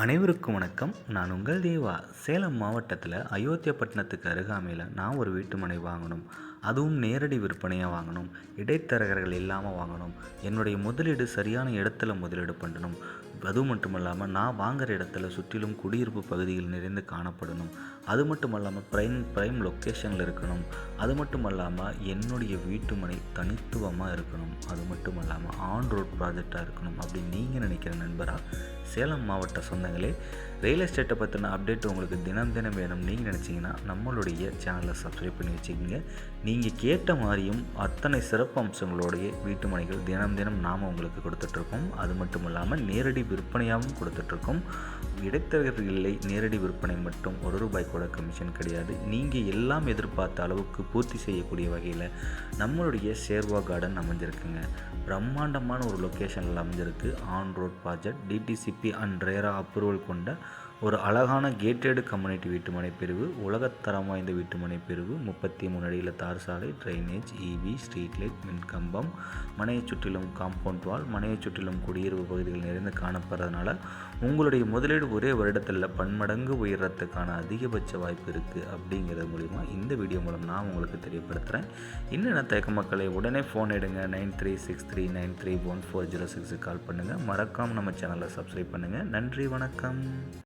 அனைவருக்கும் வணக்கம். நான் உங்கள் தேவா. சேலம் மாவட்டத்தில் அயோத்தியாப்பட்டினத்துக்கு அருகாமையில் நான் ஒரு வீட்டு மனை வாங்கணும். அதுவும் நேரடி விற்பனையாக வாங்கணும். இடைத்தரகர்கள் இல்லாமல் வாங்கணும். என்னுடைய முதலீடு சரியான இடத்துல முதலீடு பண்ணணும். அது மட்டும் இல்லாமல் நான் வாங்குகிற இடத்துல சுற்றிலும் குடியிருப்பு பகுதிகள் நிறைந்து காணப்படணும். அது மட்டும் இல்லாமல் ப்ரைம் லொக்கேஷனில் இருக்கணும். அது மட்டும் இல்லாமல் என்னுடைய வீட்டு மனை தனித்துவமாக இருக்கணும். அது மட்டும் இல்லாமல் ஆன் ரோட் ப்ராஜெக்டாக இருக்கணும் அப்படின்னு நீங்கள் நினைக்கிற நண்பராக சேலம் மாவட்ட சொந்தங்களே, ரியல் எஸ்டேட்டை பற்றின அப்டேட் உங்களுக்கு தினம் தினம் வேணும் நீங்கள் நினச்சிங்கன்னா நம்மளுடைய சேனலை சப்ஸ்கிரைப் பண்ணி வச்சுக்கோங்க. நீங்கள் கேட்ட மாதிரியும் அத்தனை சிறப்பு அம்சங்களுடைய வீட்டு மனைகள் தினம் தினம் நாம் உங்களுக்கு கொடுத்துட்ருக்கோம். அது மட்டும் இல்லாமல் நேரடி விற்பனையாகவும் கொடுத்துட்ருக்கோம். இடைத்தரகர்கள் இல்லை, நேரடி விற்பனை மட்டும் ₹1 கூட கமிஷன் கிடையாது. நீங்கள் எல்லாம் எதிர்பார்த்த அளவுக்கு பூர்த்தி செய்யக்கூடிய வகையில் நம்மளுடைய சேர்வா கார்டன் அமைஞ்சிருக்குங்க. பிரம்மாண்டமான ஒரு லொக்கேஷனில் அமைஞ்சிருக்கு. On road project, DTCP and RERA approval கொண்ட ஒரு அழகான கேட்டட் கம்யூனிட்டி வீட்டுமனை பிரிவு, உலகத்தரம் வாய்ந்த வீட்டுமனை பிரிவு, 33 அடியில் தார் சாலை, ட்ரைனேஜ், இபி, ஸ்ட்ரீட் லைட், மின்கம்பம், மனையை சுற்றிலும் காம்பவுண்ட் வால், மனையை சுற்றிலும் குடியிருப்பு பகுதிகள் நிறைந்து காணப்படுறதுனால உங்களுடைய முதலீடு ஒரே வருடத்தில் பன்மடங்கு உயர்றதுக்கான அதிகபட்ச வாய்ப்பு இருக்குது. அப்படிங்கிறது மூலிமா இந்த வீடியோ மூலம் நான் உங்களுக்கு தெரியப்படுத்துகிறேன். என்னென்ன தயக்க மக்களை உடனே ஃபோன் எடுங்க. 9363931406 கால் பண்ணுங்கள். மறக்காமல் நம்ம சேனலை சப்ஸ்கிரைப் பண்ணுங்கள். நன்றி, வணக்கம்.